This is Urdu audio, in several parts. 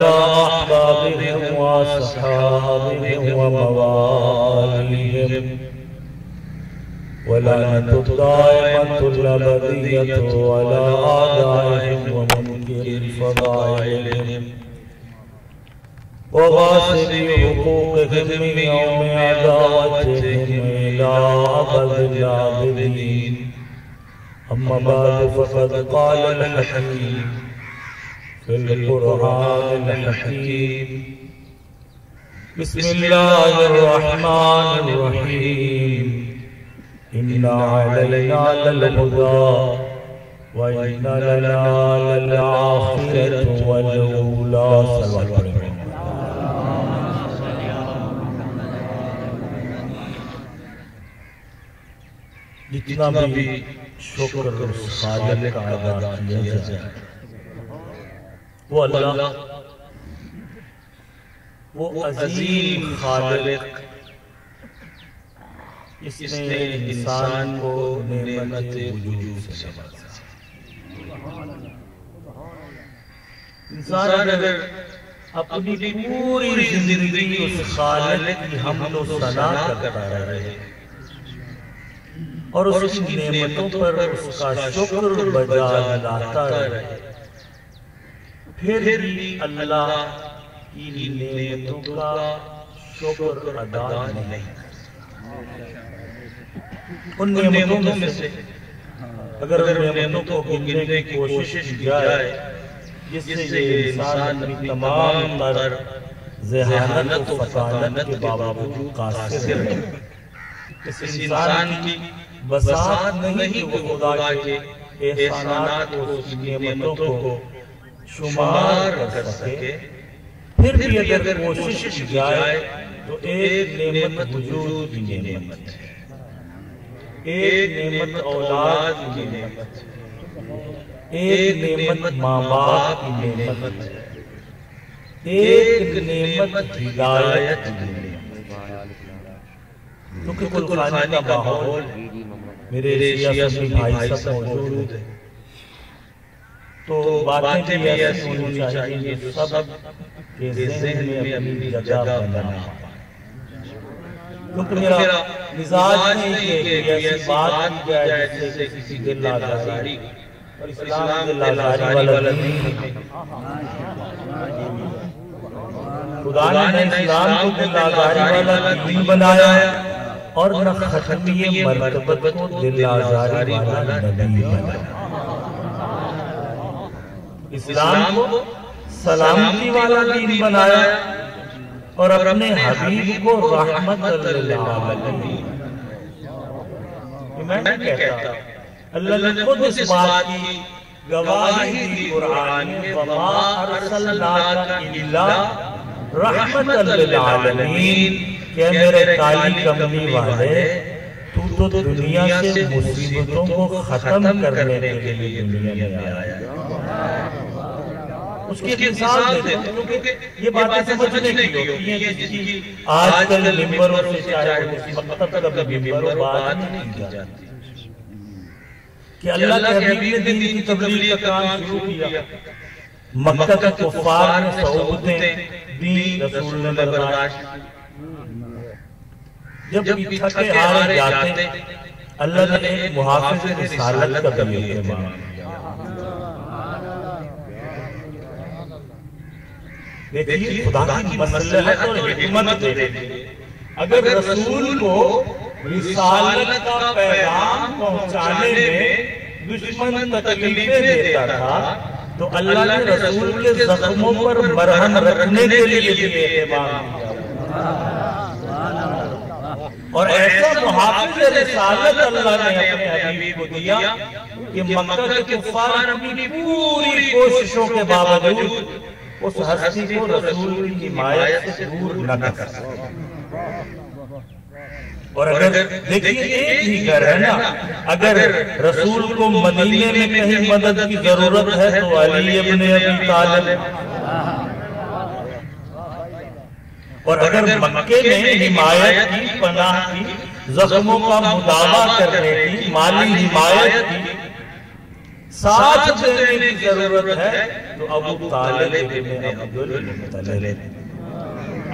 أحبابهم وأصحابهم ومواليهم ولعنة الدائمة الأبدية على أعدائهم ومنكر فضائلهم وغاصب حقوقهم من يوم عداوتهم إلى أبد العابدين. أما بعد فقد قال الحكيم في القرآن الحكيم: بسم الله الرحمن الرحيم. إن علينا للهدى وإن لنا للآخرة والأولى. جتنا بھی شکر اس خالق کا ادا کیا جائے وہ اللہ، وہ عظیم خالق، اس نے انسان کو نعمت وجود سے نوازا. انسان اگر اپنی پوری زندگی اس خالق کی حمد و ثنا کرتا رہے اور اس کی نعمتوں پر اس کا شکر بجا لاتا رہے، پھر بھی اللہ کی نعمتوں کا شکر ادا نہیں. ان نعمتوں میں سے اگر نعمتوں کو گننے کی کوشش کی جائے جس سے یہ انسان اپنی تمام تر ذہانت و فطانت کے باوجود قاصر ہے، اس انسان کی بساط نہیں کہ وہ خدا کے احسانات و اس کی نعمتوں کو شمار کر سکے. پھر بھی اگر کوشش کی جائے تو ایک نعمت وجود کی نعمت ہے، ایک نعمت اولاد کی نعمت ہے، ایک نعمت ماں باپ کی نعمت ہے، ایک نعمت ہدایت کی نعمت. کیونکہ کل خانی کا ماحول میرے سیاہ سنی بھائی سب موجود ہے تو باتیں بھی ایسی ہونی چاہیے جو سب کے ذہن میں اپنی جگہ بنانا. کیونکہ میرا مزاج نہیں کہ ایسی بات کی جائے جس سے کسی دل آزاری، اور اسلام دل آزاری والا نہیں ہے. خدا نے اسلام کو دل آزاری والا دین بنایا اور نہ ختمی مرتبت کو دل آزاری والا نبی بنایا. اسلام کو سلامتی والا دین بنایا اور اپنے حبیب کو رحمت للعالمین. میں نہیں کہتا، اللہ نے خود اس بات کی گواہی دی قرآن میں: وَمَا أَرْسَلْنَاكَ إِلَّا رَحْمَةً لِلْعَالَمِينَ، کہ میرے کالی کملی والے تو دنیا سے مصیبتوں کو ختم کرنے کے لیے دنیا میں آیا. اس کی مثال دیتے ہیں کیونکہ یہ باتیں سمجھنے کی ہوتی ہیں کہ آج کل ممبروں سے چاہے اس مکتب کا ممبروں بات نہیں کی جاتی کہ اللہ کے حبیب نے دین کی تبلیغ کا کام شروع کیا. مکہ کے کفار نے صحبتیں دی، رسول نے برداشت. جب تھکے ہارے جاتے اللہ نے ایک محافظ رسالت کا بھی اہتمام کیا. دیکھیے خدا کی مصلحت اور حکمت دیکھیے. اگر رسول کو رسالت کا پیغام پہنچانے میں دشمن تکلیفیں دیتا تھا تو اللہ نے رسول کے زخموں پر مرہم رکھنے کے لیے بھی اہتمام کیا. اور ایسا محافظ رسالت اللہ نے اپنے حبیب کو دیا کہ مکہ کے کفار اپنی پوری کوششوں کے باوجود اس ہستی کو رسول کی حمایت سے دور نہ کر سکے. اور اگر دیکھیے ایک ہی گھر ہے نا، اگر رسول کو مدینے میں کہیں مدد کی ضرورت ہے تو علی ابن ابی طالب، اور اگر مکے میں حمایت کی، پناہ کی، زخموں کا مداوع کرنے کی، مالی حمایت کی، ساتھ دینے کی ضرورت ہے تو ابو طالب ابن عبد المطلب۔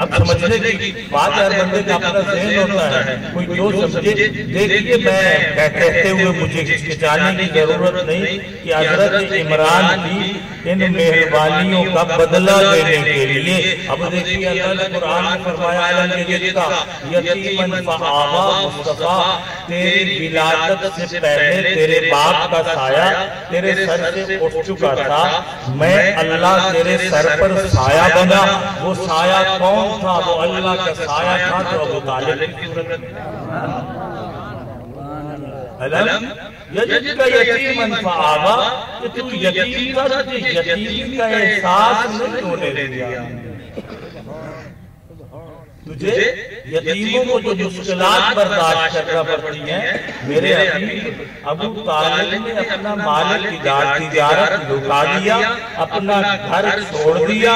اب سمجھنے کی بات ہے، ہر بندے کا اپنا ذہن ہوتا ہے، کوئی جو سمجھے۔ دیکھیے میں کہتے ہوئے مجھے ہچکچانے کی ضرورت نہیں کہ حضرت عمران کی ان مہربانیوں کا بدلہ لینے کے لیے، اب دیکھیے اللہ نے قرآن میں فرمایا علم یجدکا یتیمن فآوا، مصطفیٰ تیری ولادت سے پہلے تیرے باپ کا سایہ تیرے سر سے اٹھ چکا تھا، میں اللہ تیرے سر پر سایہ بنا۔ وہ سایہ کون تھا؟ وہ اللہ کا سایہ تھا جو ابو طالب کی صورت علم یجدکا یتیمن فآوا، کہ تو یتیم تھا، تجھے یتیمی کا احساس نہیں ہونے دیا، تجھے یتیموں کو جو مشکلات برداشت کرنا پڑتی ہیں۔ میرے حبیب ابو طالب نے اپنا مال تجارت لٹا دیا، اپنا گھر چھوڑ دیا،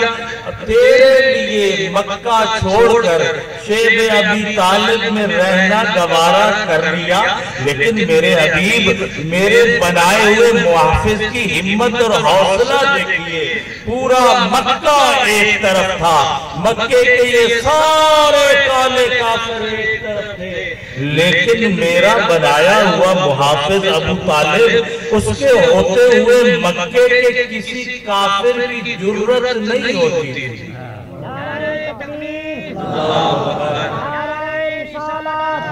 تیرے لیے مکہ چھوڑ کر شیب ابی طالب میں رہنا گوارا کر لیا۔ لیکن میرے حبیب میرے بنائے ہوئے محافظ کی ہمت اور حوصلہ دیکھیے، پورا مکہ ایک طرف تھا، مکے کے یہ سارے کالے کافر ایک طرف تھے، لیکن میرا بنایا ہوا محافظ ابو طالب، اس کے ہوتے ہوئے مکے کے کسی کافر کی جرت نہیں ہوتی تھی۔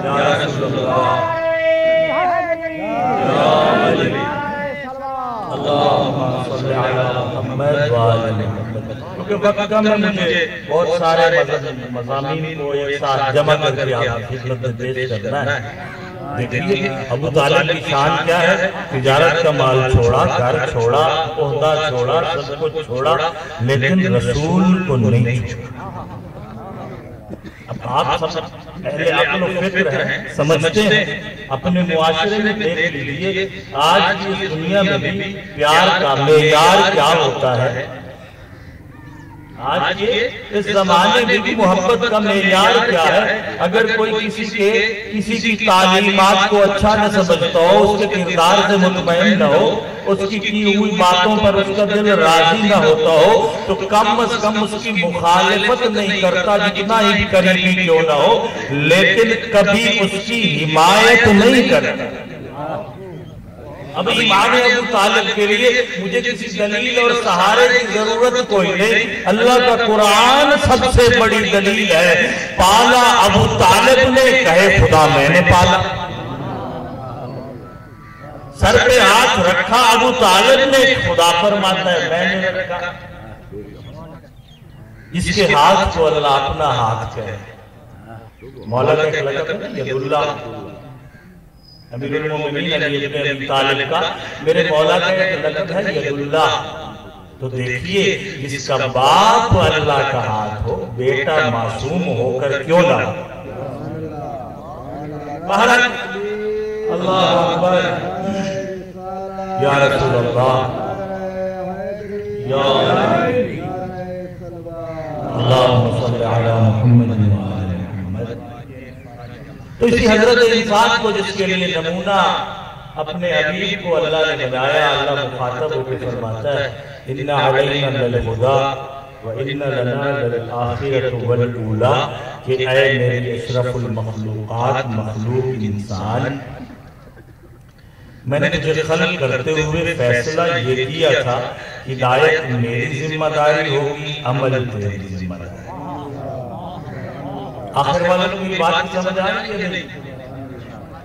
یا رسول اللہ، اللہم صلی علی محمد وآل محمد۔ کیونکہ وقت کم ہے، مجھے بہت سارے مضامین کو ایک ساتھ جمع کر کے آپ کی خدمت میں پیش کرنا ہے۔ دیکھیے ابو طالب کی شان کیا ہے، تجارت کا مال چھوڑا، گھر چھوڑا، عہدہ چھوڑا، سب کچھ چھوڑا، لیکن رسول کو نہیں چھوڑا۔ اب آپ سب اہل عقل و فکر ہیں، سمجھتے ہیں، اپنے معاشرے میں دیکھ لیجئے آج کی اس دنیا میں بھی پیار کا معیار کیا ہوتا ہے۔ آج کے اس زمانے میں بھی محبت کا معیار کیا ہے؟ اگر کوئی کسی کی تعلیمات کو اچھا نہ سمجھتا ہو، اس کے کردار سے مطمئن نہ ہو، اس کی ہوئی باتوں پر اس کا دل راضی نہ ہوتا ہو، تو کم از کم اس کی مخالفت نہیں کرتا، جتنا ہی قریبی کیوں نہ ہو، لیکن کبھی اس کی حمایت نہیں کرتا۔ اب ایمان ابو طالب کے لیے مجھے کسی دلیل اور سہارے کی ضرورت کوئی نہیں، اللہ کا قرآن سب سے بڑی دلیل ہے۔ پالا ابو طالب نے، کہے خدا میں نے پالا۔ سر پہ ہاتھ رکھا ابو طالب نے، خدا فرماتا ہے میں نے رکھا۔ جس کے ہاتھ کو اللہ اپنا ہاتھ کہے، مولا کا ایک لقب ہے ید اللہ، امیر المومنین علی ابن ابی طالب کا میرے مولا کا ایک لقب ہے ید اللہ۔ تو دیکھیے جس کا باپ اللہ کا ہاتھ ہو، بیٹا معصوم ہو کر کیوں نہ ہو۔ اللہ اکبر، یا رسول اللہ، یا اللہم صلی علی محمد وآل محمد۔ تو اسی حضرت انسان کو جس کے لیے نمونہ اپنے حبیب کو اللہ نے بنایا، اللہ مخاطب ہو کے فرماتا ہے اِنَّ عَلَيْنَا لَلْهُدَىٰ وَإِنَّ لَنَا لَلْآخِرَةُ وَالْأُولَىٰ، کہ اے میری اشرف المخلوقات، مخلوق انسان، میں نے تجھے خلق کرتے ہوئے فیصلہ یہ کیا تھا، ہدایت میری ذمہ داری ہوگی، عمل تیری ذمہ داری۔ آخر والوں کو یہ بات سمجھ آئی کہ نہیں؟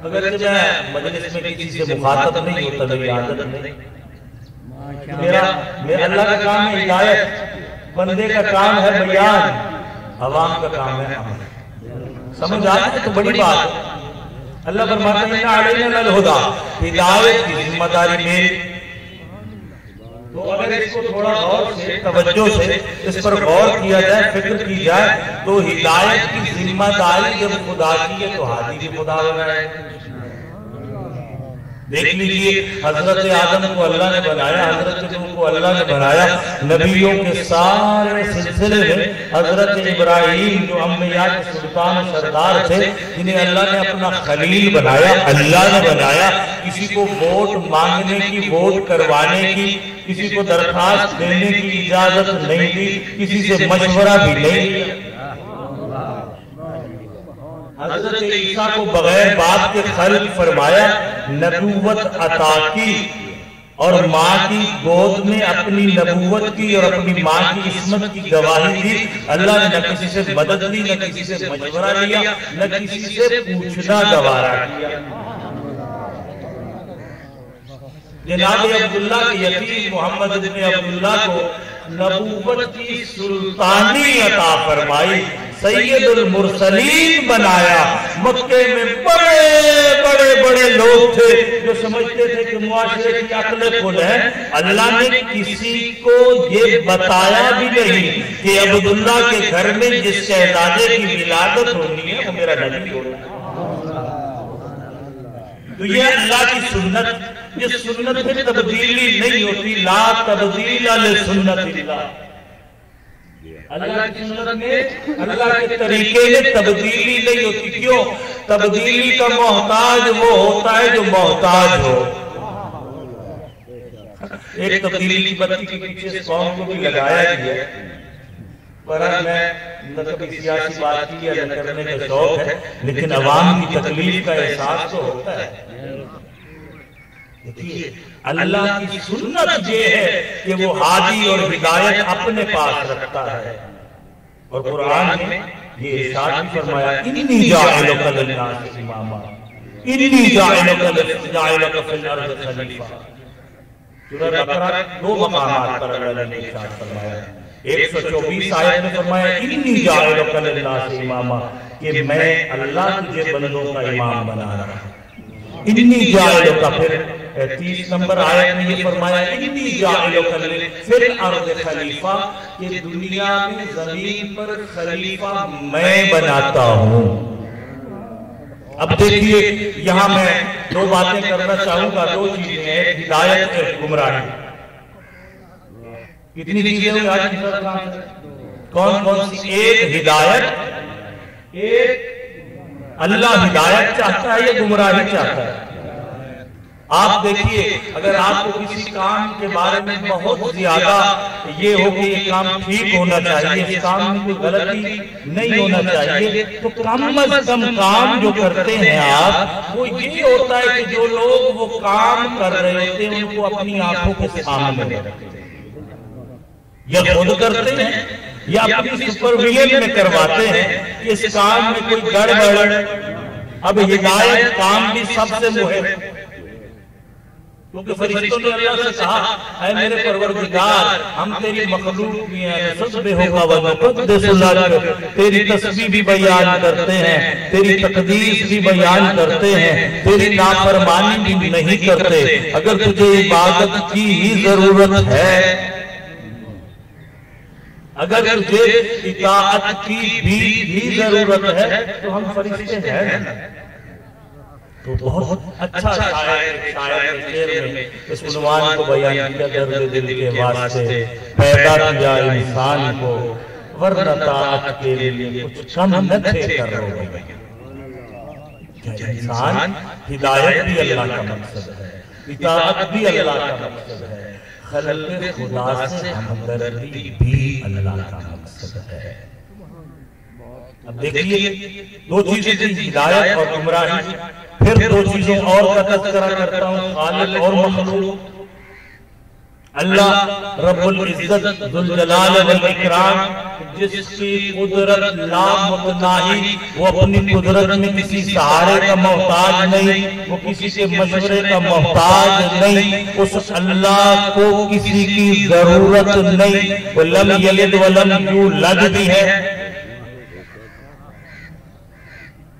اگر میں مجلس میں کسی سے مخاطب نہیں ہوتا، میری عادت نہیں، میرا اللہ کا کام ہے ہدایت، بندے کا کام ہے بیان، عوام کا کام ہے عمل۔ سمجھ آتا ہے تو بڑی بات ہے۔ اللہ فرماتا ہے اِنَّ عَلَيْنَا لَلْهُدَىٰ، ہدایت کی ذمہ داری میری۔ تو اگر اس کو تھوڑا غور سے، توجہ سے اس پر غور کیا جائے، فکر کی جائے، تو ہدایت کی ذمہ داری جب خدا کی ہے تو ہادی بھی خدا ہو رہا ہے۔ دیکھ لیجئے حضرت آدم کو اللہ نے بنایا، حضرت نوح کو اللہ نے بنایا، نبیوں کے سارے سلسلے میں حضرت ابراہیم جو انبیاء کے سلطان و سردار تھے، جنہیں اللہ نے اپنا خلیل بنایا، اللہ نے بنایا، کسی کو ووٹ مانگنے کی، ووٹ کروانے کی، کسی کو درخواست دینے کی اجازت نہیں دی، کسی سے مشورہ بھی نہیں دیا۔ حضرت عیسیٰ کو بغیر باپ کے خلق فرمایا، نبوت عطا کی، اور ماں کی گود میں اپنی نبوت کی اور اپنی ماں کی عصمت کی گواہی دی۔ اللہ نے نہ کسی سے مدد لی، نہ کسی سے مشورہ لیا، نہ کسی سے پوچھنا گوارا کیا۔ جناب عبداللہ کے یتیم محمد بن عبداللہ کو نبوت کی سلطانی عطا فرمائی، سید المرسلین بنایا۔ مکے میں بڑے لوگ تھے جو سمجھتے تھے کہ معاشرے کی عقل کھل ہے۔ اللہ نے کسی کو یہ بتایا بھی نہیں کہ عبداللہ کے گھر میں جس شہزادے کی ولادت ہونی ہے وہ میرا نبی ہوگا۔ تو یہ اللہ کی سنت، یہ سنت میں تبدیلی نہیں ہوتی، لا تبدیل لسنت اللہ۔ اللہ کی سنت میں، اللہ کے طریقے میں تبدیلی نہیں ہوتی۔ کیوں؟ تبدیلی کا محتاج وہ ہوتا ہے جو محتاج ہو۔ ایک تبدیلی کی بتی کے پیچھے اس قوم کو بھی لگایا گیا ہے، پر میں نہ کبھی سیاسی بات کی یا نہ کرنے کا شوق ہے، لیکن عوام کی تکلیف کا احساس تو ہوتا ہے۔ دیکھیے اللہ کی سنت یہ ہے کہ وہ ہادی اور ہدایت اپنے پاس رکھتا ہے، اور قرآن میں یہ ارشاد بھی فرمایا، انی جاعلک للناس اماما، انی جاعلک فی الارض خلیفہ۔ سورہ بقرہ 2 مقامات پر اللہ نے ارشاد فرمایا، 124 آیت میں فرمایا انی جاعلک للناس اماما، کہ میں اللہ تجھے بندوں کا امام بنا رہا ہوں۔ انی جاعلک، پھر 30 نمبر آیت میں یہ فرمایا انی جاعلک فی الارض خلیفہ، کہ دنیا میں زمین پر خلیفہ میں بناتا ہوں۔ اب دیکھیے یہاں میں 2 باتیں کرنا چاہوں گا، 2 چیزیں ہیں، ہدایت اور گمراہی۔ کتنی چیزیں ہوئی آج کی طرح؟ کون سی؟ ایک ہدایت، ایک اللہ ہدایت چاہتا ہے یا گمراہی چاہتا ہے؟ آپ دیکھیے اگر آپ کو کسی کام کے بارے میں بہت زیادہ یہ ہو کہ یہ کام ٹھیک ہونا چاہیے، اس کام میں کوئی غلطی نہیں ہونا چاہیے، تو کم از کم کام جو کرتے ہیں آپ، وہ یہ ہوتا ہے کہ جو لوگ وہ کام کر رہے ہوتے ہیں ان کو اپنی آنکھوں کے سامنے رکھتے ہیں، یا خود کرتے ہیں یا اپنی سپرویژن میں کرواتے ہیں کہ اس کام میں کوئی گڑبڑ۔ اب ہدایت کام بھی سب سے مہم، کیونکہ فرشتوں نے اللہ سے کہا اے میرے پروردگار ہم تیری مخلوق بھی ہیں، نسبحک و نقدس لک، تیری تسبیح بھی بیان کرتے ہیں، تیری تقدیس بھی بیان کرتے ہیں، تیری نافرمانی بھی نہیں کرتے۔ اگر تجھے عبادت کی ہی ضرورت ہے، اگر تجھے اطاعت کی بھی ضرورت ہے تو ہم فرشتے ہیں۔ تو بہت اچھا شاعر شعر میں اس عنوان کو بیان کیا، درد دل کے واسطے پیدا کیا انسان کو، ورنہ طاعت کے لیے کچھ کم نہ تھے کر رہے۔ انسان ہدایت بھی اللہ کا مقصد ہے، اطاعت بھی اللہ کا مقصد ہے، خلق خدا سے ہمدردی بھی اللہ کا مقصد ہے۔ اب دیکھیے 2 چیزیں تھیں، ہدایت اور گمراہی۔ پھر 2 چیزوں اور کا تذکرہ کرتا ہوں، خالق اور مخلوق۔ اللہ رب العزت ذوالجلال والاکرام، جس کی قدرت لا متناہی، وہ اپنی قدرت میں کسی سہارے کا محتاج نہیں، وہ کسی کے مشورے کا محتاج نہیں، اس اللہ کو کسی کی ضرورت نہیں۔ وہ لم یلد ولم یولد بھی ہے،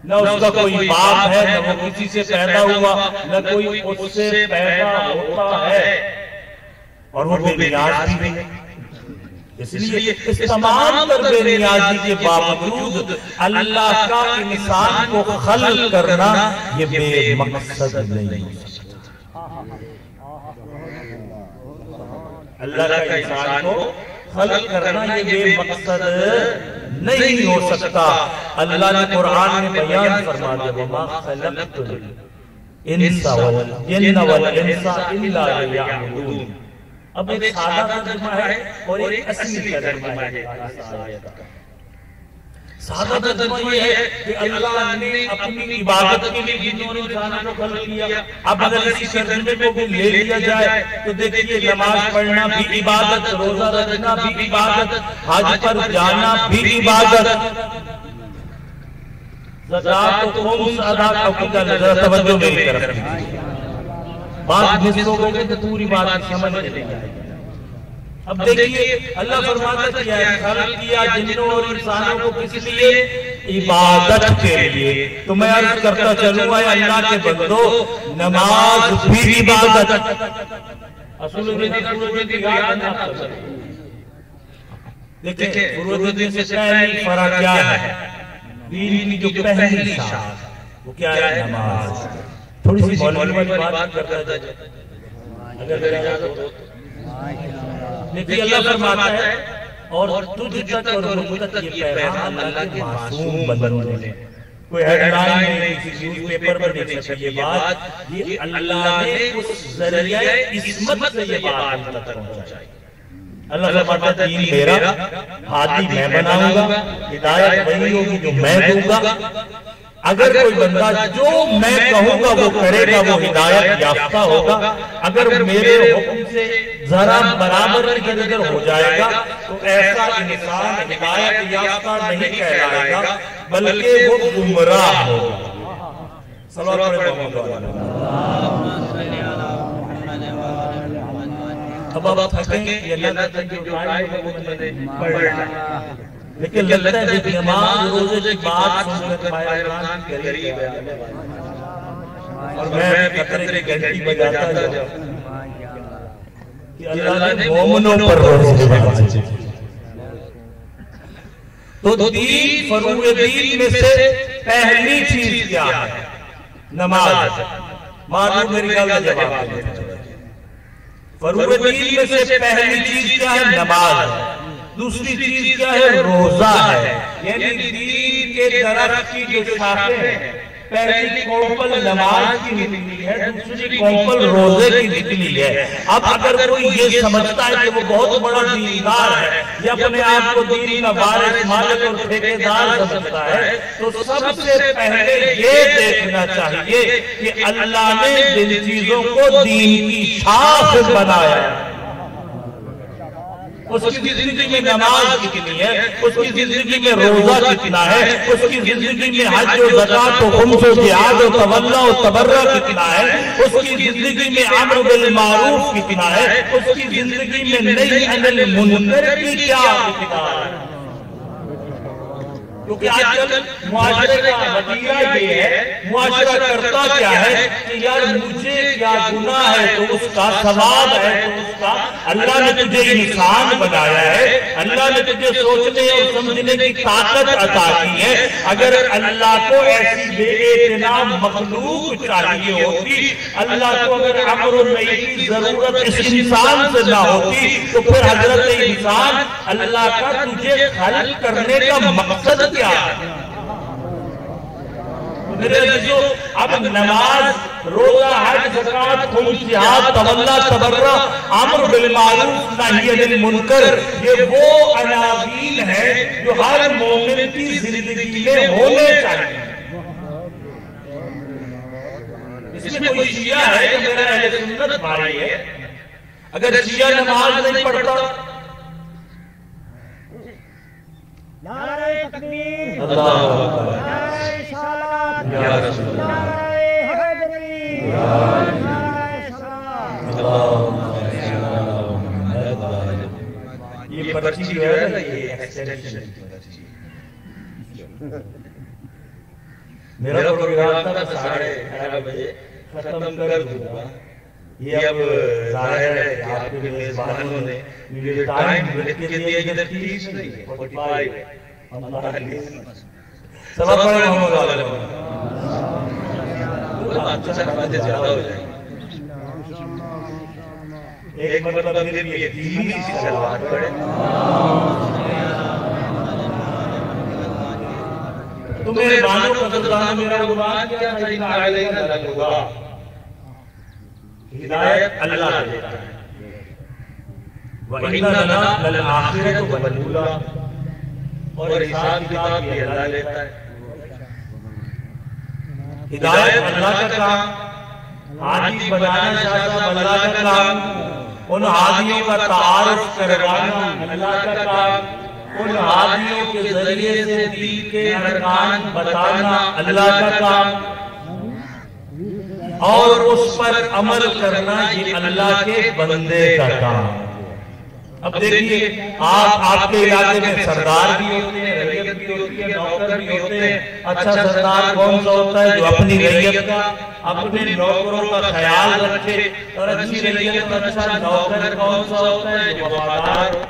نہ اس کا کوئی باپ ہے، نہ وہ کسی سے پیدا ہوا، نہ کوئی اس سے پیدا ہوتا ہے، اور وہ بے نیاز بھی ہے۔ اس لیے اس تمام تر بے نیازی کے باوجود اللہ کا انسان کو خلق کرنا یہ بے مقصد نہیں ہو سکتا۔ اللہ کا انسان کو خلق کرنا یہ بے مقصد نہیں ہو سکتا. اللہ نے قرآن میں بیان فرما دیا وَمَا خَلَقْتُ الْإِنسَ وَالْجِنَّ وَالْإِنسَ إِلَّا لِيَعْبُدُونَ. اب ایک سادہ ترجمہ ہے اور ایک اصلی ترجمہ ہے. سادہ ترجمہ یہ ہے کہ اللہ نے اپنی عبادت کے لیے جنوں نے انسانوں کو خلق کیا. اب اگر اسی ترجمے کو بھی لے لیا جائے تو دیکھیے نماز پڑھنا بھی عبادت, روزہ رکھنا بھی عبادت, حج پر جانا بھی عبادت, زکات و خمس ادا کرنا. توجہ میری طرف بات مس ہو گئی تو پوری بات سمجھ نہیں آئی. اب دیکھیے اللہ فرماتا کیا ہے, خلق کیا جنوں اور انسانوں کو کس لیے؟ عبادت کے لیے. تو میں عرض کرتا چلوں اے اللہ کے بندو, نماز بھی عبادت. اصول دین کی یاد نہ کر سکتے. دیکھیں فروض دین سے پہلی فرق کیا ہے؟ دین کی جو پہلی شاخ وہ کیا ہے؟ نماز. تھوڑی سی مولوی والی بات کرتا جائے اگر اجازت ہو. لیکن اللہ فرماتا ہے اور تجھ تک اور مجھ تک یہ پیغام اللہ کے معصوم بندوں نے. کوئی ہیڈ لائن نہیں, کسی نیوز پیپر پر نہیں چھپی یہ بات. یہ اللہ نے اس ذریعہ عصمت سے یہ بات تک پہنچائی. اللہ فرماتا ہے دین میرا, ہادی میں بناؤں گا, ہدایت وہی ہوگی جو میں دوں گا. اگر کوئی بندہ جو میں کہوں گا وہ کرے گا وہ ہدایت یافتہ ہوگا. اگر میرے حکم سے ذرا برابر ادھر ادھر ہو جائے گا تو ایسا انسان ہدایت یافتہ نہیں کہلائے گا بلکہ وہ گمراہ ہوگا. صلوات پڑھیں محمد علیہ. اب آپ تھکیں یہ اللہ تک جو ٹائم ہے وہ میں نے پڑھنا, لیکن لگتا ہے کہ نماز روزے کی بات سن کر ماہ رمضان کے قریب ہے اور میں قطرے گھنٹی بجاتا جاؤں کہ اللہ نے مومنوں پر روزے بھیجے. تو دین, فروع دین میں سے پہلی چیز کیا ہے؟ نماز. معلوم میری گل کا جواب ہے. فروع دین میں سے پہلی چیز کیا ہے؟ نماز. دوسری چیز کیا ہے؟ روزہ ہے. یعنی دین کے درخت کی جو شاخیں ہیں, پہلی کوپل نماز کی نکلی ہے, دوسری کوپل روزے کی نکلی ہے. اب اگر کوئی یہ سمجھتا ہے کہ وہ بہت بڑا دیندار ہے یا اپنے آپ کو دین کا وارث, مالک اور ٹھیکیدار سمجھتا ہے, تو سب سے پہلے یہ دیکھنا چاہیے کہ اللہ نے جن چیزوں کو دین کی شاخ بنایا ہے اس کی زندگی میں نماز کتنی ہے, اس کی زندگی میں روزہ کتنا ہے, اس کی زندگی میں حج و زکات و خمس و جہاد و تولا و تبرع کتنا ہے, اس کی زندگی میں امر بالمعروف کتنا ہے, اس کی زندگی میں نہی عن المنکر کی کیا کتنا ہے. کیونکہ آج کل معاشرے کا نتیجہ یہ ہے, معاشرہ کرتا کیا ہے کہ یار مجھے کیا گناہ ہے تو اس کا ثواب ہے, تو اس کا اللہ نے تجھے انسان بنایا ہے, اللہ نے تجھے سوچنے اور سمجھنے کی طاقت عطا کی ہے. اگر اللہ کو ایسی بے اعتنا مخلوق چاہیے ہوتی, اللہ کو اگر امر و نہی کی ضرورت اس انسان سے نہ ہوتی, تو پھر حضرت انسان اللہ کا تجھے خلق کرنے کا مقصد کیا ہے؟ میرے عزیزو, اب نماز, روزہ, حج, زکات, خمس, جہاد, تولا, تبرع, امر بالمعروف, نہی عن المنکر, یہ وہ عناوین ہیں جو ہر مومن کی زندگی میں ہونے چاہیے. اس میں کوئی شیعہ ہے کہ میرا اہل سنت بھائی ہے, اگر شیعہ نماز نہیں پڑھتا, نعرہ تکبیر, اللہ اکبر, نعرہ رسالت, یا رسول اللہ, نعرہ حیدری, نعرہ سلام. یہ پرچی جو ہے نا, یہ ایکسٹینشن کی پرچی. میرا پروگرام تھا 11:30 بجے ختم کر دوں گا. یہ اب ظاہر ہے کہ آپ کے میزبانوں نے مجھے ٹائم لکھ کے دیا, ادھر 30 نہیں ہے, 45 ہے. صلوات پڑھیں محمد علیہ. بات تو سر باتیں زیادہ ہو جائیں گی. ایک مرتبہ پھر بھی ایک دینی سی سلوات پڑھے. تمہیں مانو قدردان میرا عنوان کیا تھا؟ ان علینا للہدیٰ. ہدایت اللہ دیتا ہے. وَإِنَّ لَنَا لَلْآخِرَةَ وَالْأُولَىٰ. اور حساب کتاب بھی اللہ لیتا ہے. ہدایت اللہ کا کام، ہادی بنانا شاہ صاحب اللہ کا کام، ان ہادیوں کا تعارف کروانا اللہ کا کام، ان ہادیوں کے ذریعے سے دین کے ارکان بتانا اللہ کا کام، اور اس پر عمل کرنا یہ اللہ کے بندے کا کام. اب دیکھیے آپ کے علاقے میں سردار بھی ہوتے ہیں، رعیت بھی ہوتی ہے، نوکر بھی ہوتے ہیں. اچھا سردار کون سا ہوتا ہے؟ جو اپنی رعیت کا، اپنے نوکروں کا خیال رکھے. اور اچھی رعیت کا اچھا نوکر کون سا ہوتا ہے؟ جو وفادار ہو.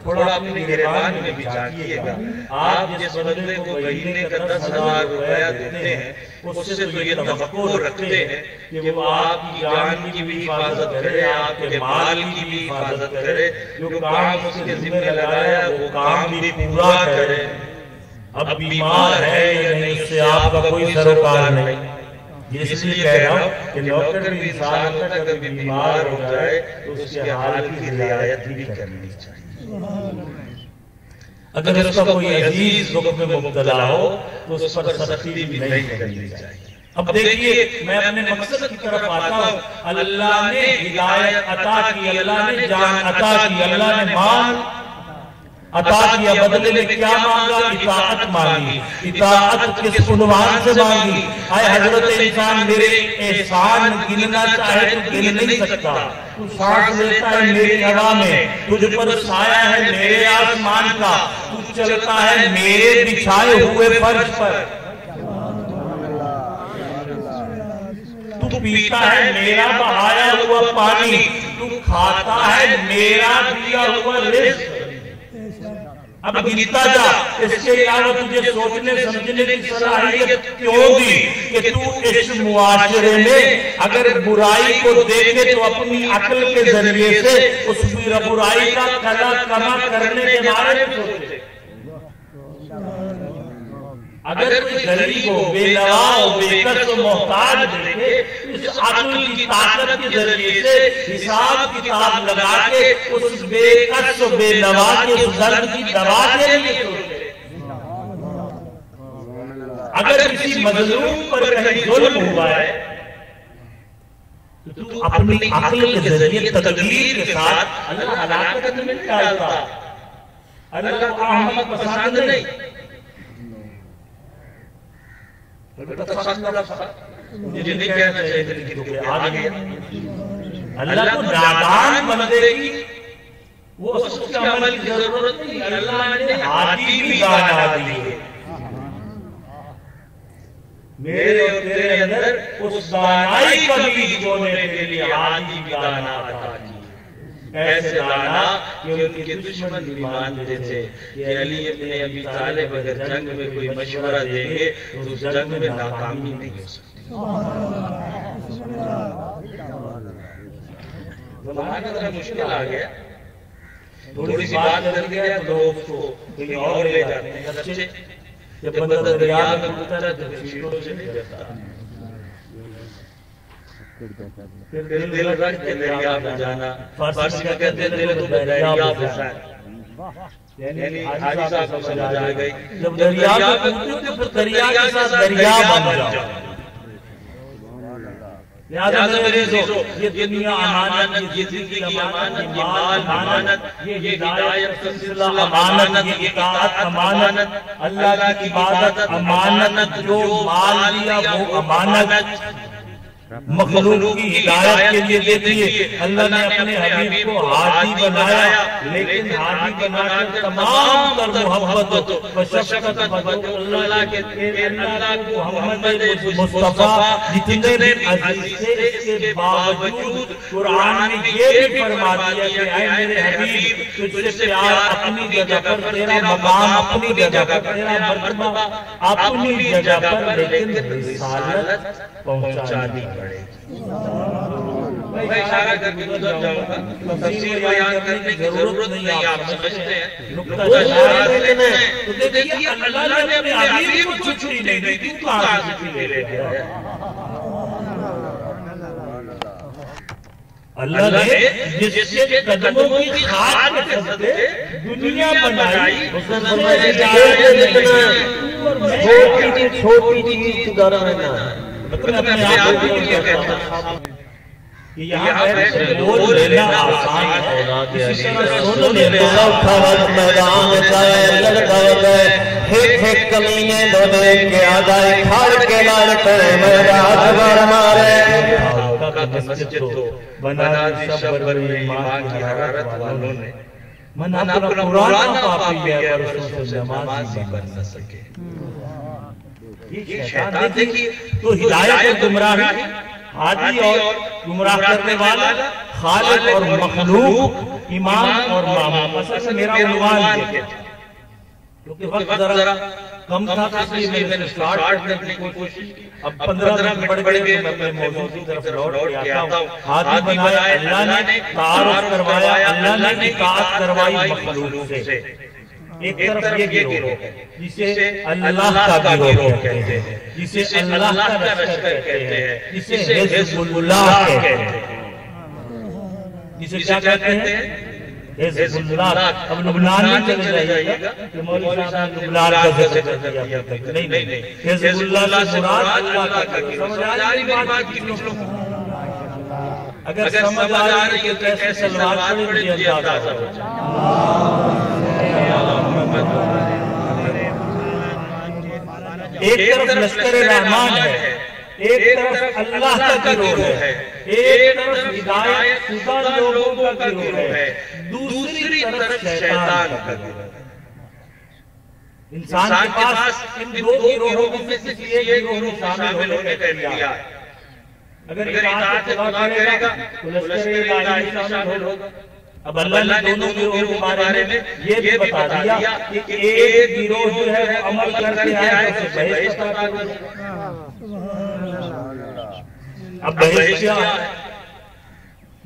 تھوڑا اپنی گریبان میں بھی جھانکیے گا. آپ جس بندے کو مہینے کا 10,000 روپیہ دیتے ہیں، اس سے تو یہ توقع رکھتے ہیں کہ وہ آپ کی جان کی بھی حفاظت کرے، آپ کے مال کی بھی حفاظت کرے. جو کام اس کے ذمہ لگایا وہ کام بھی پورا کرے. اب بیمار ہے یا نہیں اس سے آپ کا کوئی سروکار نہیں. یہ اس لیے کہہ رہا ہوں کہ نوکر بھی انسان ہوتا ہے، اگر بیمار ہو جائے تو اس کے حال کی رعایت بھی کرنی چاہیے. اگر اس کا کوئی عزیز دکھ میں مبتلا ہو تو اس پر سختی بھی نہیں کرنی چاہیے. اب دیکھیے میں اپنے مقصد کی طرف آتا ہوں. اللہ نے ہدایت عطا کی، اللہ نے جان عطا کی، اللہ نے مال عطا کیا. بدلے میں کیا مانگا؟ اطاعت مانگی. اطاعت کس عنوان سے مانگی؟ اے حضرت انسان میرے احسان گننا چاہے تو گن نہیں سکتا. تو سانس لیتا ہے میری ہوا میں، تجھ پر سایہ ہے میرے آسمان کا، تو چلتا ہے میرے بچھائے ہوئے فرش پر، تو پیتا ہے میرا بہایا ہوا پانی، تو کھاتا ہے میرا دیا ہوا رزق. اب گنتا جا. اس کے علاوہ تجھے سوچنے سمجھنے کی صلاحیت کیوں دی کہ تو اس معاشرے میں اگر برائی کو دیکھے تو اپنی عقل کے ذریعے سے اس برائی کا کلا کما کرنے کے بارے میں سوچے. اگر کوئی غریب ہو، بے نوا ہو، بے کس و محتاج دیکھے، اس عقل کی طاقت کے ذریعے سے حساب کتاب لگا کے اس بے کس و بے نوا کے اس درد کی دوا کے لیے سوچے. اگر کسی مظلوم پر کہیں ظلم ہوا ہے تو اپنی عقل کے ذریعے تدبیر کے ساتھ اللہ ہلاکت میں ڈالتا. اللہ کو احمد پسند نہیں. یہ نہیں کہنا چاہیے کہ آگے اللہ کو نادان بندے کی وہ اس کے عمل کی ضرورت نہیں. اللہ نے ہادی بھی دانا دی ہے. میرے اور تیرے اندر اس دانائی کا بیج بونے کے لیے ہادی بھی دانا عطا کی. ایسے دانا کہ ان کے دشمن بھی مانتے تھے کہ علی ابن ابی طالب اگر جنگ میں کوئی مشورہ دیں گے تو اس جنگ میں ناکامی نہیں ہو سکتی. زمانہ ذرا مشکل آ گیا، تھوڑی سی بات کر گیا تو لوگ اس کو کہیں اور لے جاتے ہیں. بچے جب بندہ دریا میں اترتا ہے تو شیٹوں سے نہیں دیتا، پھر دل رکھ کے دریا میں جانا. فارسی میں کہتے ہیں دل تو دریا میں جانا، یعنی حاجی صاحب کو سمجھ آ گئی جب دریا میں پہنچے تو پھر دریا کے ساتھ دریا بن جاؤ. لہذا میرے عزیزو، یہ دنیا امانت، یہ زندگی امانت، یہ مال امانت، یہ ہدایت کا سلسلہ امانت، یہ اطاعت امانت، اللہ کی عبادت امانت، جو مال دیا وہ امانت. مخلوق کی ہدایت کے لیے دیکھیے اللہ نے اپنے حبیب کو ہادی بنایا، لیکن ہادی بنا کر تمام تر محبت و شفقت اللہ کے اللہ کو محمد مصطفیٰ جتنے بھی عزیز تھے، اس کے باوجود قرآن نے یہ بھی فرما دیا کہ اے میرے حبیب تجھ سے پیار اپنی جگہ پر، تیرا مقام اپنی جگہ پر، تیرا مرتبہ اپنی جگہ پر، لیکن رسالت پہنچانی پڑے گی۔ میں اشارہ کر کے گزر جاؤں گا، تفسیر بیان کرنے کی ضرورت نہیں، آپ سمجھتے ہیں نقطہ اشارہ دینے تو دیکھئے اللہ نے اپنے حبیب کو چھٹی نہیں دی، تو کہاں چھٹی لے لے گیا ہے؟ اللہ نے جس کے قدموں کی خاک میں صدقے دنیا بنائی، چھوٹی چیز سدھارا ہے نا، اپنے آپ کو کیا کہتا ہے کہ یہاں بیٹھ بول لینا آسان ہے، اسی طرح سن لینا اٹھاوت میدان جائے لڑکاوت ہک کمینے دھونے کے آدھائی کھار کے لالتے میرا حضبار مارے مسجد تو بنا دی شب بروی ایمان کی حرارت والوں نے، من اپنا قرآن پاپی ہے برسوں سے نمازی بن نہ سکے۔ یہ شیطان دیکھئے تو ہدایت گمراہی، ہادی اور گمراہ کرنے والا، خالق اور مخلوق، امام اور مامون۔ اصل میرا عنوان یہ ہے کیونکہ وقت ذرا کم تھا، اس لیے میں نے سٹارٹ کرنے کی کوشش، اب 15 منٹ بڑھ گئے، میں اپنے موضوع کی طرف لوٹ کے آتا ہوں۔ ہادی بنایا اللہ نے، تعارف کروایا اللہ نے، اطاعت کروائی مخلوق سے۔ ایک طرف یہ گروہ ہے جسے اللہ کا گروہ کہتے ہیں، جسے اللہ کا لشکر کہتے ہیں، جسے حزب اللہ کہتے ہیں، جسے کیا کہتے ہیں؟ حزب اللہ۔ اب لبنان میں چلے جائیے گا کہ مولوی صاحب نے لبنان کا ذکر کر دیا، نہیں، حزب اللہ سے مراد اللہ کا گروہ۔ سمجھ آ رہی بات کی کچھ لوگ؟ اگر سمجھ آ رہی ہے تو کیسے سلوات پڑھیں مجھے اندازہ ہو جائے۔ ایک طرف لشکر رحمان ہے، ایک طرف اللہ کا گروہ ہے، ایک طرف ہدایت شدہ لوگوں کا گروہ ہے، دوسری طرف شیطان کا گروہ ہے۔ انسان کے پاس ان دو گروہوں میں سے کسی ایک گروہ میں شامل ہونے کا اختیار ہے۔ اگر اطاعت خدا کرے گا تو لشکر الہی میں شامل ہوگا۔ اب اللہ نے دونوں گروہوں کے بارے میں یہ بھی بتا دیا کہ ایک گروہ جو ہے وہ عمل کرتے آئے تو اسے بحث بتا دیا۔ اب بحث کیا ہے؟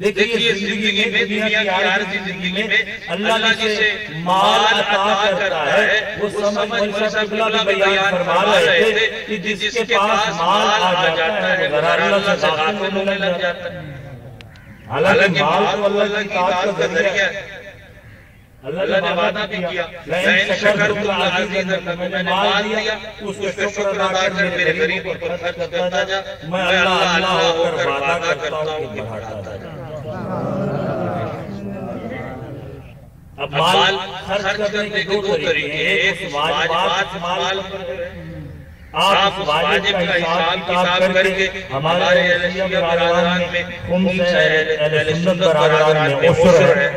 دیکھئے زندگی میں، دنیا کی عارضی زندگی میں اللہ جسے مال عطا کرتا ہے، وہ سمجھ مولا صاحب قبلہ بھی بیان فرما رہے تھے کہ جس کے پاس مال آ جاتا ہے وہ ذرا اللہ سے غافل ہونے لگ جاتا ہے۔ حالانکہ مال تو اللہ کی اطاعت کا ذریعہ ہے۔ اللہ نے وعدہ بھی کیا لَإِن شَكَرْتُمْ لَأَزِيدَنَّكُمْ، میں نے مال دیا اس کو شکر ادا کر میرے غریبوں پر خرچ کرتا جا، میں اللہ ہو کر وعدہ کرتا ہوں کہ بڑھاتا جا۔ اب مال خرچ کرنے کے دو طریقے ہیں، ایک اس واجبات مال آپ اس واجب کا حساب کتاب کر کے ہمارے اہلیہ برادران میں خمس ہے، اہل سنت برادران میں عشر ہے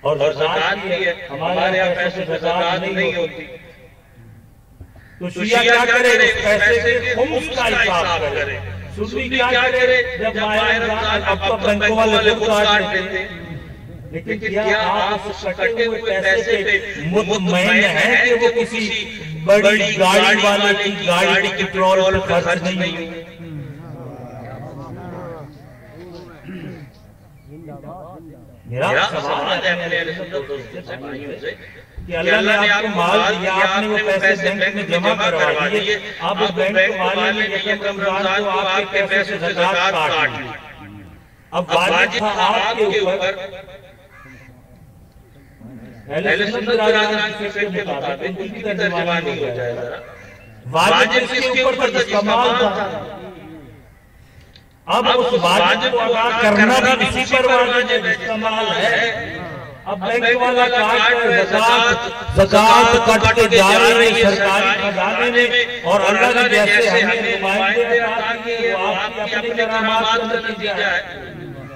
اور زکاة بھی ہے، ہمارے یہاں پیسے زکاة نہیں ہوتی، تو شیعہ کیا کرے؟ اس پیسے سے خمس کا حساب کرے۔ سنی کیا کرے؟ جب ماہ رمضان اب تو بینکوں والے خود کاٹ دیتے، لیکن کیا آپ اس کٹے ہوئے پیسے پہ مطمئن ہیں کہ وہ کسی بڑی گاڑی والے کی گاڑی کی پیٹرول پر خرچ نہیں ہوئی؟ میرا سوال ہے اپنے اہل سنت سے بھائیوں سے کہ اللہ نے آپ کو مال دیا، آپ نے وہ پیسے بینک میں جمع کروا دیے، اب بینک والے نے یکم رمضان کو آپ کے پیسے سے زکاة کاٹ لی، اب واجب تھا آپ کے اوپر اہل سنت برادران کی فکر کے مطابق ان کی ترجمانی ہو جائے ذرا، واجب اس کے اوپر جس کا مال تھا، اب اس واجب کو ادا کرنا بھی اسی پر واجب ہے جس کا مال ہے۔ اب بینک والا کاٹ رہا ہے زکاة کٹ کے جا رہے ہیں سرکاری خزانے میں، اور اللہ کی جیسے ہمیں نمائندے عطا کیے وہ آپ کی اپنی کرامات کا نتیجہ ہے۔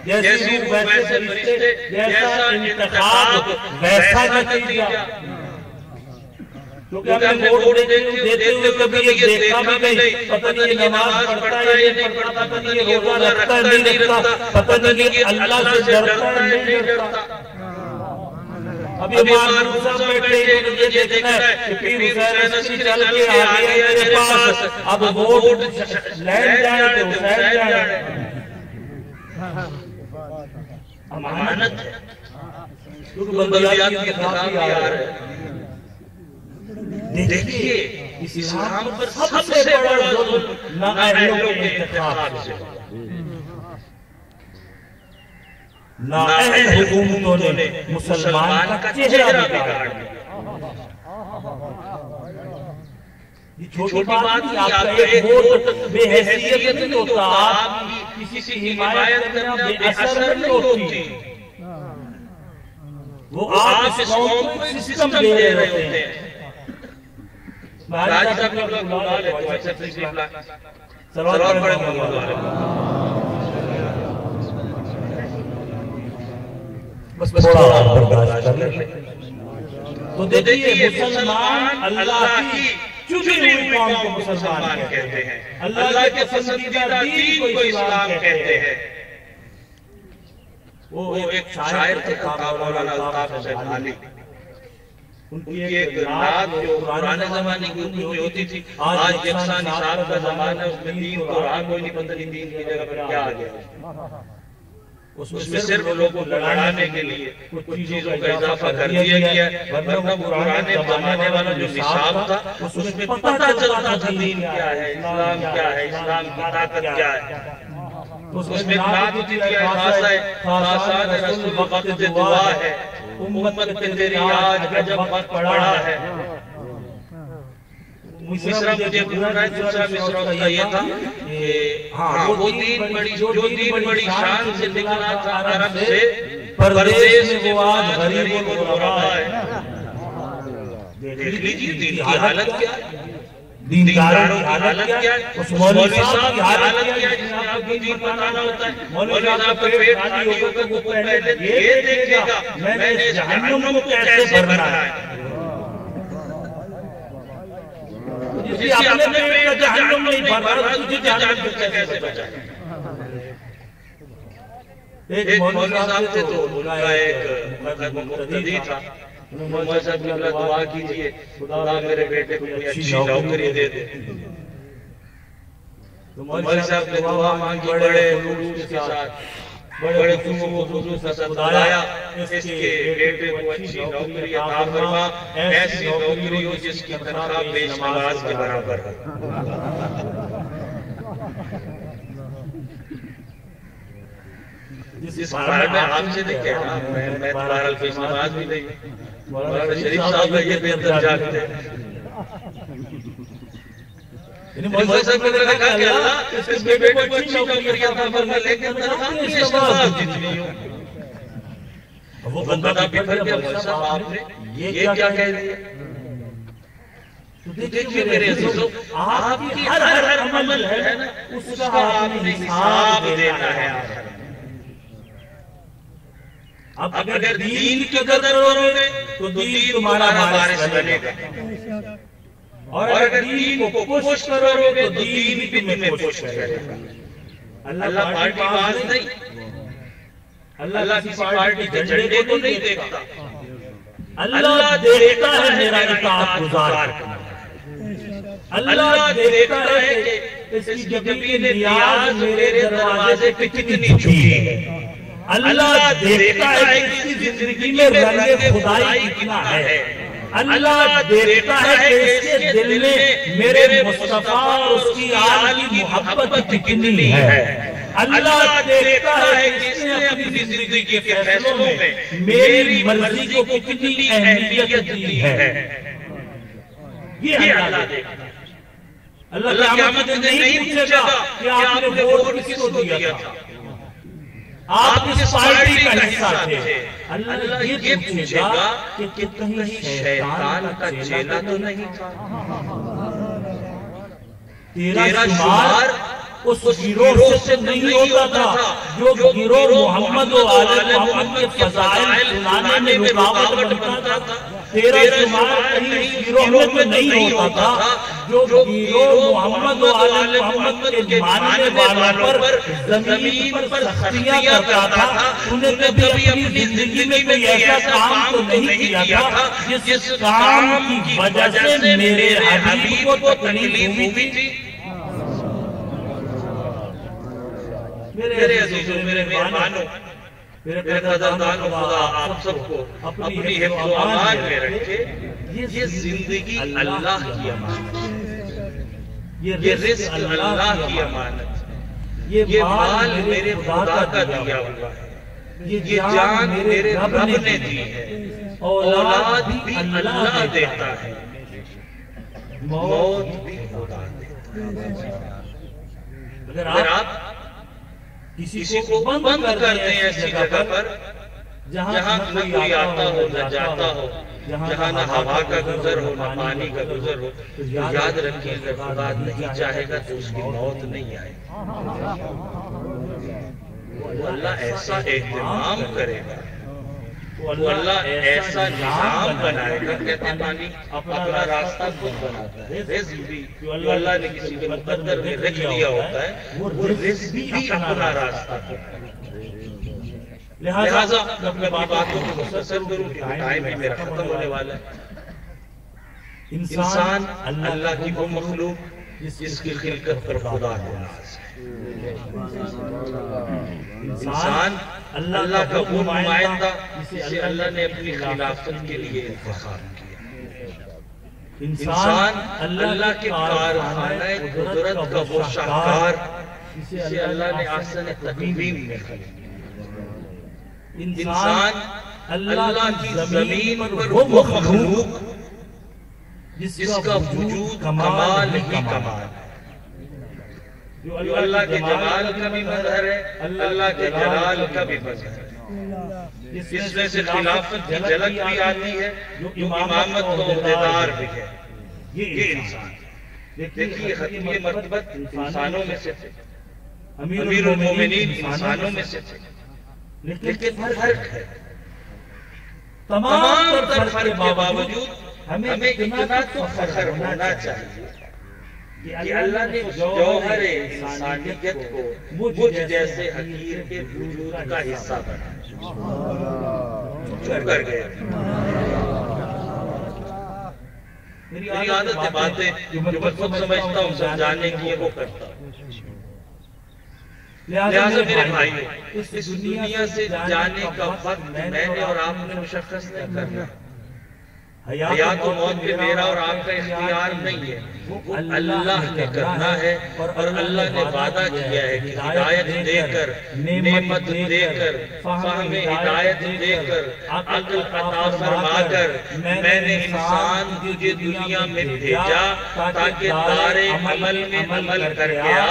جیسی روح ویسے فرشتے، جیسا انتخاب ویسا نتیجہ۔ کیونکہ ہمیں ووٹ دیتے ہوئے کبھی یہ دیکھا بھی نہیں، پتہ نہیں یہ نماز پڑھتا ہے یا نہیں پڑھتا، پتہ نہیں یہ روزہ رکھتا ہے نہیں رکھتا، پتہ نہیں کہ اللہ سے ڈرتا ہے نہیں ڈرتا۔ ابھی امام صاحب بیٹھے ہیں، یہ دیکھنا ہے کہ پیر حسین نشی چل کے آگے ہے میرے پاس، اب ووٹ لین جائے تو حسین جائے۔ امانت ہے، کیونکہ بلدیات کی انتخاب بھی آ رہے ہیں۔ دیکھئے اسلام پر سب سے بڑا ظلم نااہلوں کے انتخاب سے، نااہل حکومتوں نے مسلمان کا چہرہ بگاڑ دیا۔ یہ چھوٹی بات نہیں، آپ کا ایک ووٹ بے حیثیت نہیں ہوتا، آپ کسی کی حمایت کرنا بے اثر نہیں ہوتی، وہ آپ اس قوم کو سسٹم دے رہے ہوتے ہیں۔ راجی صاحب نے اپنا بلا لے تو ایسا تشریف لا سلوات پڑھیں محمد والے بس تھوڑا برداشت کر لیں۔ تو دیکھئے مسلمان اللہ کی چنی ہوئی قوم کو مسلمان کہتے ہیں، اللہ کے پسندیدہ دین کو اسلام کہتے ہیں۔ وہ ایک شاعر تھے مولانا الطاف حسین علی، ان کی ایک نعت جو پرانے زمانے کی اردو میں ہوتی تھی، آج یکساں نصاب کا زمانہ ہے، اس میں دین کو رہا کوئی نہیں، پتہ نہیں دین کی جگہ پر کیا آ گیا۔ اس میں صرف لوگوں کو لڑانے کے لیے کچھ چیزوں کا اضافہ کر دیا گیا ہے، ورنہ وہ پرانے زمانے والا جو نصاب تھا اس میں پتہ چلتا تھا دین کیا ہے، اسلام کیا ہے، اسلام کی طاقت کیا ہے۔ اس میں نعت ہوتی تھی، خاصان رسول وقت دعا ہے، امت پہ تیری آج عجب وقت پڑا ہے۔ مصرہ مجھے بھول رہا ہے، دوسرا مصرہ اس کا یہ تھا کہ وہ دین بڑی شان سے نکلا تھا عرب سے، پردیس میں وہ آج غریب و غربا ہے۔ دیکھ لیجیے دین کی حالت کیا ہے، دینداروں کی حالت کیا ہے، اس مولوی صاحب کی حالت کیا ہے جس میں آپ کو دین بتانا ہوتا ہے۔ مولوی صاحب کا پیٹ خالی ہوگا کہ وہ پہلے یہ دیکھے گا میں نے اس جہنم کو کیسے بھرنا ہے۔ جسی اپنے پیٹ کا جہنم نہیں بھرنا تجھے جہنم سے کیسے بچائے۔ ایک مولوی صاحب تھے تو ان کا ایک مقتدی تھا، مولوی صاحب نے اللہ دعا کیجئے خدا میرے بیٹے کو کوئی اچھی نوکری دے دے۔ تو مولوی صاحب نے دعا مانگی بڑے خلوص کے ساتھ، بڑے خلوص کے ساتھ، خدایا اس کے بیٹے کو اچھی نوکری عطا فرما، ایسی نوکری ہو جس کی تنخواہ بیش نماز کے برابر ہے۔ جس بارے میں آپ سے نہیں کہہ رہا، میں بہرحال بیش نماز بھی نہیں، مولانا شریف صاحب کا یہ بہتر جانتے ہیں۔ مولوی صاحب نے کہا کہ اللہ اس بیٹے کو اچھی نوکری عطا فرما، لیکن تنخواہ بیش نماز جتنی ہو۔ وہ بندہ بکھر گیا، مولوی صاحب آپ نے یہ کیا کہہ دیا؟ تو دیکھیے میرے عزیزوں، آپ کی ہر عمل ہے نا اس کا آپ نے حساب دینا ہے آخر۔ اب اگر دین کی قدر کرو گے تو دین تمہارا وارث بنے گا، اور اگر دین کو پوش کرو گے تو دین بھی تمہیں پوش کرے گا۔ اللہ پارٹی باز نہیں، اللہ کسی پارٹی کے جھنڈے کو نہیں دیکھتا، اللہ دیکھتا ہے میرا اطاعت گزار، اللہ دیکھتا ہے کہ اس کی جبین نیاز میرے دروازے پہ کتنی چھپی ہے، اللہ دیکھتا ہے کہ اس کی زندگی میں رنگ خدائی کتنا ہے، اللہ دیکھتا ہے کہ اس کے دل میں میرے مصطفیٰ اور اس کی آل کی محبت کتنی ہے، اللہ دیکھتا ہے کہ اس نے اپنی زندگی کے فیصلوں میں میری مرضی کو کتنی اہمیت دی ہے۔ یہ اللہ دیکھتا ہے۔ اللہ قیامت میں نہیں پوچھے گا کہ آپ نے ووٹ کس کو دیا تھا، آپ کس پارٹی کا حصہ تھے؟ اللہ یہ پوچھے گا کہ کہیں شیطان کا چیلا تو نہیں تھا؟ تیرا شمار اس گروہ سے نہیں ہوتا تھا جو گروہ محمد و آل محمد کے فضائل سنانے میں رکاوٹ بنتا تھا. تیرا شمار کہیں اس گروہ میں نہیں ہوتا تھا جو گروہ محمد و آل محمد کے ماننے والوں پر زمین پر سختیاں کرتا تھا. انہیں کبھی اپنی زندگی میں کوئی ایسا کام تو نہیں کیا تھا جس کام کی وجہ سے میرے حبیب کو تکلیف ہوئی تھی. میرے عزیزوں، میرے مہمانوں، میرے قدردان خدا آپ سب کو اپنی حفظ و امان میں رکھے. یہ زندگی اللہ کی امانت ہے، یہ رزق اللہ کی امانت ہے، یہ مال میرے خدا کا دیا ہوا ہے، یہ جان میرے رب نے دی ہے، اولاد بھی اللہ دیتا ہے، موت بھی خدا دیتا ہے. اگر آپ کسی کو بند کرتے ہیں ایسی جگہ پر جہاں نہ کوئی آتا ہو نہ جاتا ہو، جہاں نہ ہوا کا گزر ہو نہ پانی کا گزر ہو، تو یاد رکھیں اگر خدا نہیں چاہے گا تو اس کی موت نہیں آئے گی. وہ اللہ ایسا اہتمام کرے گا، وہ اللہ ایسا نظام بنائے گا. کہتے ہیں پانی اپنا راستہ خود بناتا ہے. رزق بھی جو اللہ نے کسی کے مقدر میں رکھ دیا ہوتا ہے وہ رزق بھی اپنا راستہ خود بناتا ہے. لہذا میں اپنی باتوں کو مختصر کروں کہ ٹائم بھی میرا ختم ہونے والا ہے. انسان اللہ کی وہ مخلوق جس کی خلقت پر خدا کو ناز ہے. انسان اللہ کا وہ نمائندہ جسے اللہ نے اپنی خلافت کے لیے انتخاب کیا. انسان اللہ کے کارخانہ قدرت کا وہ شاہکار جسے اللہ نے احسن تقویم میں خلق کیا. انسان اللہ کی زمین پر وہ مخلوق جس کا وجود کمال ہی کمال ہے، جو اللہ کے جمال کا بھی مظہر ہے، اللہ کے جلال کا بھی مظہر ہے. اس میں سے خلافت کی جھلک بھی آتی ہے، جو امامت کا عہدیدار بھی ہے. یہ انسان دیکھیے ختمی مرتبت انسانوں میں سے تھے، امیر المومنین انسانوں میں سے تھے، لیکن فرق ہے. تمام تر فرق کے باوجود ہمیں اتنا تو فخر ہونا چاہیے کہ اللہ نے اس جوہر انسانیت کو مجھ جیسے حقیر کے وجود کا حصہ بنایا. چھپ کر گئے. میری عادت ہے باتیں جو میں خود سمجھتا ہوں سمجھانے کی وہ کرتا ہوں. لہذا میرے بھائیو، اس دنیا سے جانے کا وقت میں نے اور آپ نے مشخص نہیں کرنا. حیات و موت پہ میرا اور آپ کا اختیار نہیں ہے، وہ اللہ نے کرنا ہے. اور اللہ نے وعدہ کیا ہے کہ ہدایت دے کر، نعمت دے کر، فہم ہدایت دے کر، عقل عطا فرما کر میں نے انسان تجھے دنیا میں بھیجا تاکہ دار عمل میں عمل کر گیا،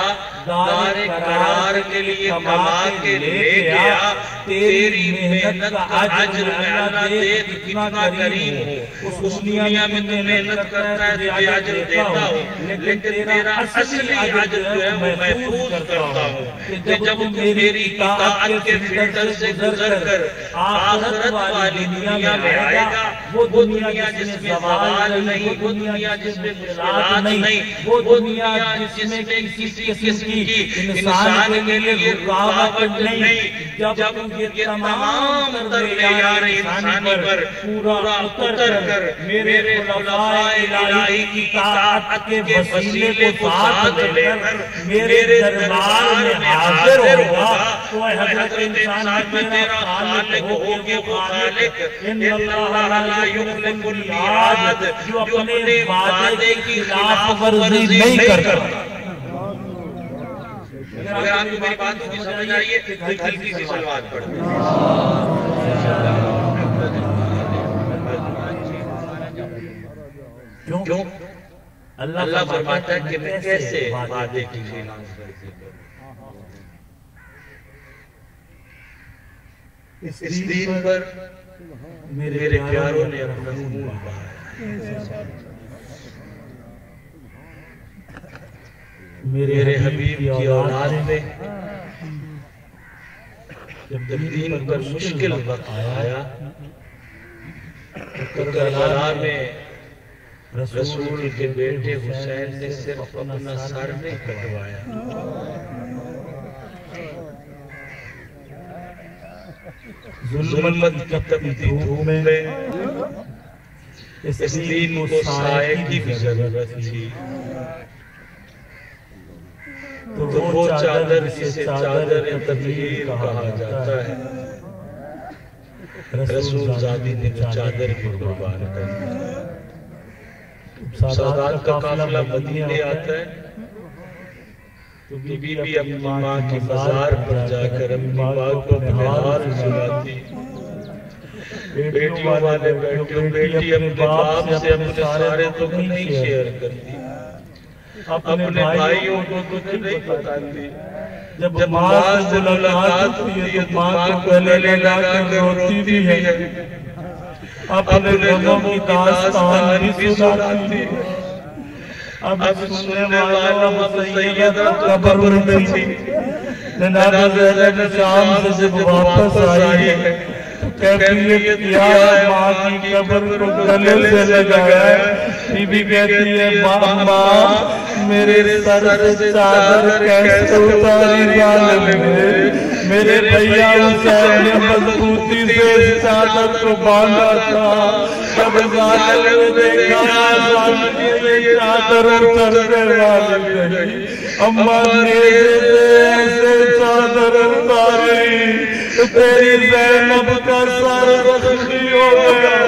دار قرار کے لیے کما کے لے گیا. تیری محنت کا اجر اللہ دیکھ کتنا کریم ہو. اس دنیا میں تو محنت کرتا ہے تجھے اجر دیتا ہوں، لیکن تیرا اصلی اجر جو ہے وہ محفوظ کرتا ہوں کہ جب تم میری اطاعت کے فلٹر سے گزر کر آخرت والی دنیا میں آئے گا، وہ دنیا جس میں زوال نہیں، وہ دنیا جس میں مشکلات نہیں، وہ دنیا جس میں کسی قسم کی انسان کے لیے رکاوٹ نہیں. جب تم یہ تمام تر معیار انسانی پر پورا اتر کر میرے خلفائے الہی کی اطاعت کے وسیلے کو ساتھ لے کر میرے دربار میں حاضر ہوگا تو اے حضرت انسان میں تیرا خالق ہوگے وہ خالق. ان اللہ لا یخلف المیعاد، جو اپنے وعدے کی خلاف ورزی نہیں کرتا. اگر آپ کو میری بات کو سمجھ آئیے تو ہلکی سی صلوات پڑھیں. کیوں؟ اللہ فرماتا ہے کہ میں کیسے وعدے کی خلاف ورزی کروں. اس دین پر میرے پیاروں نے اپنا خون بہایا۔ میرے حبیب کی اولاد میں جب دین پر مشکل وقت آیا تو کربلا میں رسول کے بیٹے حسین نے صرف اپنا سر نہیں کٹوایا، ظلمت کی تپتی دھوپ میں اس دین کو سائے کی بھی ضرورت تھی، تو وہ چادر جسے چادر تطہیر کہا جاتا ہے، رسول زادی نے چادر کی قربان کر دی۔ سادات کا قافلہ مدینے آتا ہے تو بی بی اپنی ماں کی مزار پر جا کر اپنی ماں کو اپنے حال سناتی، بیٹیوں والے بیٹی اپنے باپ سے اپنے سارے دکھ نہیں شیئر کرتی، اپنے بھائیوں کو کچھ نہیں بتاتی، جب ماں سے ملاقات ہوتی ہے تو ماں کو گلے لگا کر روتی بھی ہے، اپنے غموں کی داستان بھی سناتی ہے۔ اب سننے والا سیدہ قبر میں تھی، جناب زینب شام سے جب واپس آئی ہے کیفیت کیا ماں کی قبر کو گلے سے لگایا، بی بی کہتی ہے ماں میرے سر سے چادر کیسے اتاری ظالم نے، میرے بھیا حسین نے مضبوطی سے چادر کو باندھا تھا، جب ظالم نے دیکھا ظالم نے چادر اترنے والی نہیں، اماں میرے سے چادر اتاری تیری زینب کا سر زخمی ہو گیا۔